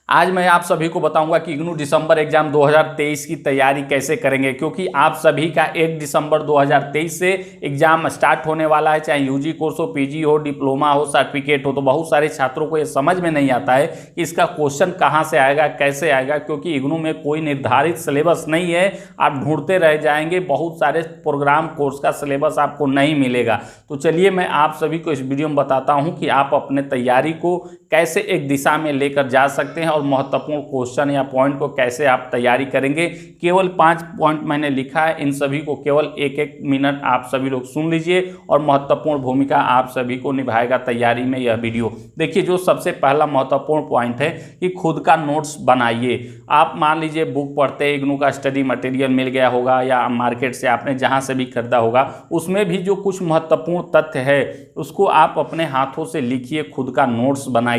आज मैं आप सभी को बताऊंगा कि इग्नू दिसंबर एग्जाम 2023 की तैयारी कैसे करेंगे, क्योंकि आप सभी का 1 दिसंबर 2023 से एग्जाम स्टार्ट होने वाला है। चाहे यूजी कोर्स हो, पीजी हो, डिप्लोमा हो, सर्टिफिकेट हो, तो बहुत सारे छात्रों को ये समझ में नहीं आता है कि इसका क्वेश्चन कहाँ से आएगा, कैसे आएगा, क्योंकि इग्नू में कोई निर्धारित सिलेबस नहीं है। आप ढूंढते रह जाएंगे, बहुत सारे प्रोग्राम कोर्स का सिलेबस आपको नहीं मिलेगा। तो चलिए मैं आप सभी को इस वीडियो में बताता हूँ कि आप अपने तैयारी को कैसे एक दिशा में लेकर जा सकते हैं और महत्वपूर्ण क्वेश्चन या पॉइंट को कैसे आप तैयारी करेंगे। केवल 5 पॉइंट मैंने लिखा है, इन सभी को केवल एक एक मिनट आप सभी लोग सुन लीजिए और महत्वपूर्ण भूमिका आप सभी को निभाएगा तैयारी में यह वीडियो। देखिए, जो सबसे पहला महत्वपूर्ण पॉइंट है कि खुद का नोट्स बनाइए। आप मान लीजिए बुक पढ़ते इग्नू का स्टडी मटेरियल मिल गया होगा या मार्केट से आपने जहाँ से भी खरीदा होगा, उसमें भी जो कुछ महत्वपूर्ण तथ्य है उसको आप अपने हाथों से लिखिए, खुद का नोट्स बनाइए।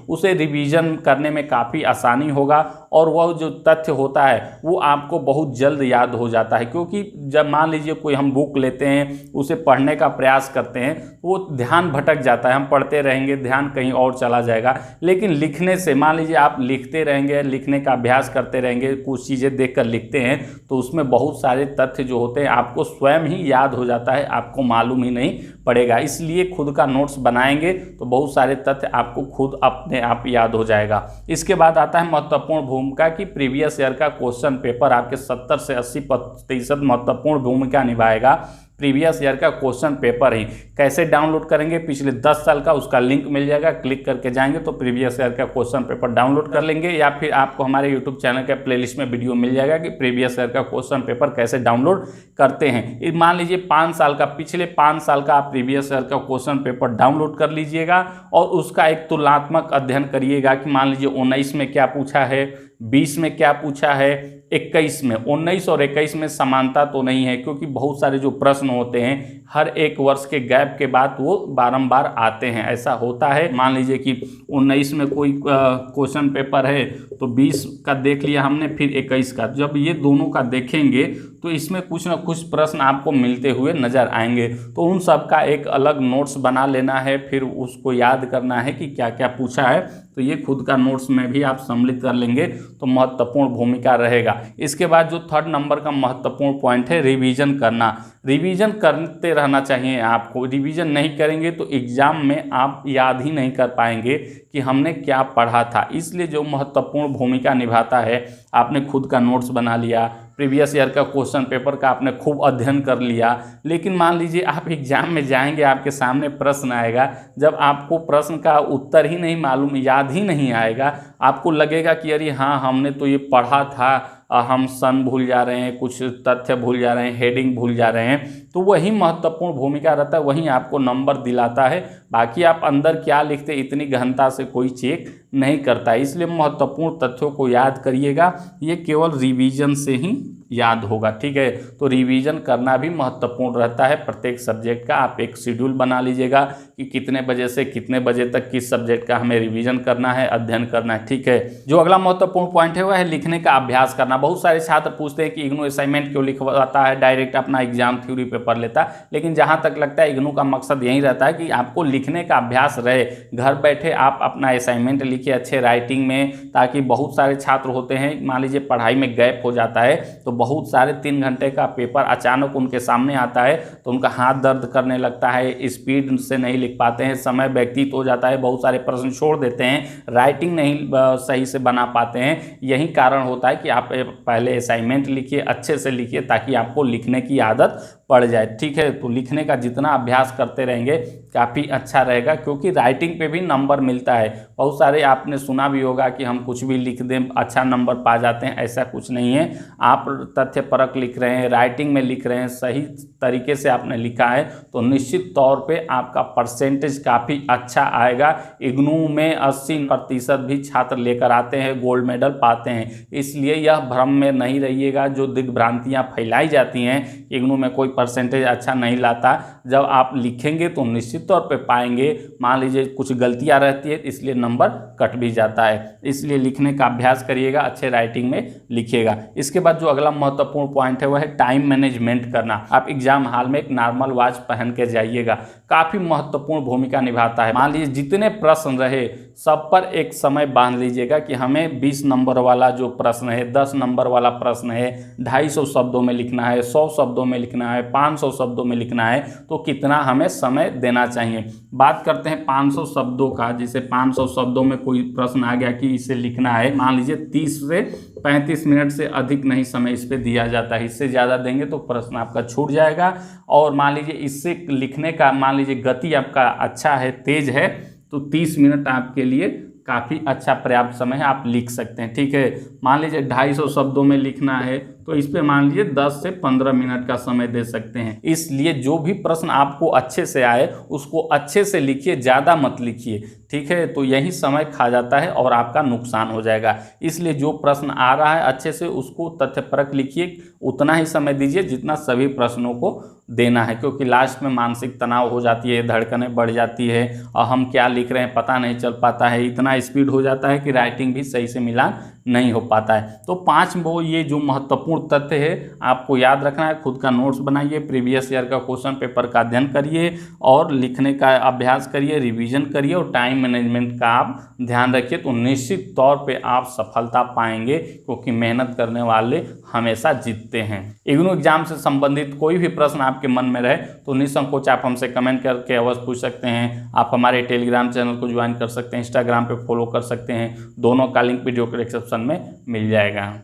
उसे रिवीजन करने में काफ़ी आसानी होगा और वह जो तथ्य होता है वो आपको बहुत जल्द याद हो जाता है। क्योंकि जब मान लीजिए कोई हम बुक लेते हैं, उसे पढ़ने का प्रयास करते हैं, वो ध्यान भटक जाता है, हम पढ़ते रहेंगे, ध्यान कहीं और चला जाएगा। लेकिन लिखने से, मान लीजिए आप लिखते रहेंगे, लिखने का अभ्यास करते रहेंगे, कुछ चीज़ें देखकर लिखते हैं, तो उसमें बहुत सारे तथ्य जो होते हैं आपको स्वयं ही याद हो जाता है, आपको मालूम ही नहीं पड़ेगा। इसलिए खुद का नोट्स बनाएंगे तो बहुत सारे तथ्य आपको खुद अपने आप याद हो जाएगा। इसके बाद आता है महत्वपूर्ण भूमिका की प्रीवियस ईयर का क्वेश्चन पेपर आपके 70 से 80% महत्वपूर्ण भूमिका निभाएगा। प्रीवियस ईयर का क्वेश्चन पेपर ही कैसे डाउनलोड करेंगे, पिछले 10 साल का उसका लिंक मिल जाएगा, क्लिक करके जाएंगे तो प्रीवियस ईयर का क्वेश्चन पेपर डाउनलोड कर लेंगे, या फिर आपको हमारे यूट्यूब चैनल के प्लेलिस्ट में वीडियो मिल जाएगा कि प्रीवियस ईयर का क्वेश्चन पेपर कैसे डाउनलोड करते हैं। मान लीजिए 5 साल का, पिछले 5 साल का आप प्रीवियस ईयर का क्वेश्चन पेपर डाउनलोड कर लीजिएगा और उसका एक तुलनात्मक अध्ययन करिएगा कि मान लीजिए 19 में क्या पूछा है, 20 में क्या पूछा है, 21 में। 19 और 21 में समानता तो नहीं है, क्योंकि बहुत सारे जो प्रश्न होते हैं हर एक वर्ष के गैप के बाद वो बारंबार आते हैं, ऐसा होता है। मान लीजिए कि 19 में कोई क्वेश्चन पेपर है तो 20 का देख लिया हमने, फिर 21 का। जब ये दोनों का देखेंगे तो इसमें कुछ ना कुछ प्रश्न आपको मिलते हुए नजर आएंगे, तो उन सब का एक अलग नोट्स बना लेना है, फिर उसको याद करना है कि क्या क्या पूछा है। तो ये खुद का नोट्स में भी आप सम्मिलित कर लेंगे तो महत्वपूर्ण भूमिका रहेगा। इसके बाद जो 3rd नंबर का महत्वपूर्ण पॉइंट है, रिवीजन करना। रिवीजन करते रहना चाहिए आपको। रिवीजन नहीं करेंगे तो एग्जाम में आप याद ही नहीं कर पाएंगे कि हमने क्या पढ़ा था। इसलिए जो महत्वपूर्ण भूमिका निभाता है, आपने खुद का नोट्स बना लिया, प्रीवियस ईयर का क्वेश्चन पेपर का आपने खूब अध्ययन कर लिया, लेकिन मान लीजिए आप एग्जाम में जाएंगे, आपके सामने प्रश्न आएगा, जब आपको प्रश्न का उत्तर ही नहीं मालूम, याद ही नहीं आएगा, आपको लगेगा कि अरे हाँ हमने तो ये पढ़ा था, हम सन भूल जा रहे हैं, कुछ तथ्य भूल जा रहे हैं, हेडिंग भूल जा रहे हैं। तो वही महत्वपूर्ण भूमिका रहता है, वही आपको नंबर दिलाता है। बाकी आप अंदर क्या लिखते इतनी गहनता से कोई चेक नहीं करता। इसलिए महत्वपूर्ण तथ्यों को याद करिएगा, ये केवल रिवीजन से ही याद होगा, ठीक है। तो रिवीजन करना भी महत्वपूर्ण रहता है प्रत्येक सब्जेक्ट का। आप एक शेड्यूल बना लीजिएगा कि कितने बजे से कितने बजे तक किस सब्जेक्ट का हमें रिवीजन करना है, अध्ययन करना है, ठीक है। जो अगला महत्वपूर्ण पॉइंट है वह है लिखने का अभ्यास करना। बहुत सारे छात्र पूछते हैं कि इग्नू असाइनमेंट क्यों लिखवाता है, डायरेक्ट अपना एग्जाम थ्योरी पेपर लेता है, लेकिन जहाँ तक लगता है इग्नू का मकसद यही रहता है कि आपको लिखने का अभ्यास रहे। घर बैठे आप अपना असाइनमेंट लिखिए अच्छे राइटिंग में, ताकि बहुत सारे छात्र होते हैं, मान लीजिए पढ़ाई में गैप हो जाता है तो बहुत सारे 3 घंटे का पेपर अचानक उनके सामने आता है तो उनका हाथ दर्द करने लगता है, स्पीड से नहीं लिख पाते हैं, समय व्यतीत हो जाता है, बहुत सारे प्रश्न छोड़ देते हैं, राइटिंग नहीं सही से बना पाते हैं। यही कारण होता है कि आप पहले असाइनमेंट लिखिए, अच्छे से लिखिए, ताकि आपको लिखने की आदत पड़ जाए, ठीक है। तो लिखने का जितना अभ्यास करते रहेंगे काफ़ी अच्छा रहेगा, क्योंकि राइटिंग पे भी नंबर मिलता है। बहुत सारे आपने सुना भी होगा कि हम कुछ भी लिख दें अच्छा नंबर पा जाते हैं, ऐसा कुछ नहीं है। आप तथ्य परक लिख रहे हैं, राइटिंग में लिख रहे हैं, सही तरीके से आपने लिखा है तो निश्चित तौर पे आपका परसेंटेज काफ़ी अच्छा आएगा। इग्नू में 80% भी छात्र लेकर आते हैं, गोल्ड मेडल पाते हैं। इसलिए यह भ्रम में नहीं रहिएगा, जो दिग्भ्रांतियाँ फैलाई जाती हैं इग्नू में कोई परसेंटेज अच्छा नहीं लाता। जब आप लिखेंगे तो निश्चित तौर पे पाएंगे। मान लीजिए कुछ गलतियां रहती है इसलिए नंबर कट भी जाता है, इसलिए लिखने का अभ्यास करिएगा, अच्छे राइटिंग में लिखिएगा। इसके बाद जो अगला महत्वपूर्ण पॉइंट है वह है टाइम मैनेजमेंट करना। आप एग्जाम हॉल में एक नॉर्मल वॉच पहन के जाइएगा, काफ़ी महत्वपूर्ण भूमिका निभाता है। मान लीजिए जितने प्रश्न रहे सब पर एक समय बांध लीजिएगा कि हमें 20 नंबर वाला जो प्रश्न है, 10 नंबर वाला प्रश्न है, 250 शब्दों में लिखना है, 100 शब्दों में लिखना है, 500 शब्दों में लिखना है, तो कितना हमें समय देना चाहिए। बात करते हैं 500 शब्दों का। जैसे 500 शब्दों में कोई प्रश्न आ गया कि इसे लिखना है, मान लीजिए 30 से 35 मिनट से अधिक नहीं समय इस पर दिया जाता है। इससे ज़्यादा देंगे तो प्रश्न आपका छूट जाएगा। और मान लीजिए इससे लिखने का, मान लीजिए गति आपका अच्छा है, तेज है, तो 30 मिनट आपके लिए काफ़ी अच्छा पर्याप्त समय है, आप लिख सकते हैं। ठीक है, मान लीजिए 250 शब्दों में लिखना है तो इस पे मान लीजिए 10 से 15 मिनट का समय दे सकते हैं। इसलिए जो भी प्रश्न आपको अच्छे से आए उसको अच्छे से लिखिए, ज़्यादा मत लिखिए। ठीक है, तो यही समय खा जाता है और आपका नुकसान हो जाएगा। इसलिए जो प्रश्न आ रहा है अच्छे से उसको तथ्यपरक लिखिए, उतना ही समय दीजिए जितना सभी प्रश्नों को देना है, क्योंकि लास्ट में मानसिक तनाव हो जाती है, धड़कनें बढ़ जाती है और हम क्या लिख रहे हैं पता नहीं चल पाता है। इतना स्पीड हो जाता है कि राइटिंग भी सही से मिलान नहीं हो पाता है। तो 5 वो ये जो महत्वपूर्ण तथ्य है आपको याद रखना है। खुद का नोट्स बनाइए, प्रीवियस ईयर का क्वेश्चन पेपर का अध्ययन करिए और लिखने का अभ्यास करिए, रिवीजन करिए और टाइम मैनेजमेंट का आप ध्यान रखिए, तो निश्चित तौर पे आप सफलता पाएंगे, क्योंकि मेहनत करने वाले हमेशा जीतते हैं। इग्नू एग्जाम से संबंधित कोई भी प्रश्न आपके मन में रहे तो निसंकोच आप हमसे कमेंट करके अवश्य पूछ सकते हैं। आप हमारे टेलीग्राम चैनल को ज्वाइन कर सकते हैं, इंस्टाग्राम पे फॉलो कर सकते हैं। दोनों का लिंक वीडियो के डिस्क्रिप्शन में मिल जाएगा।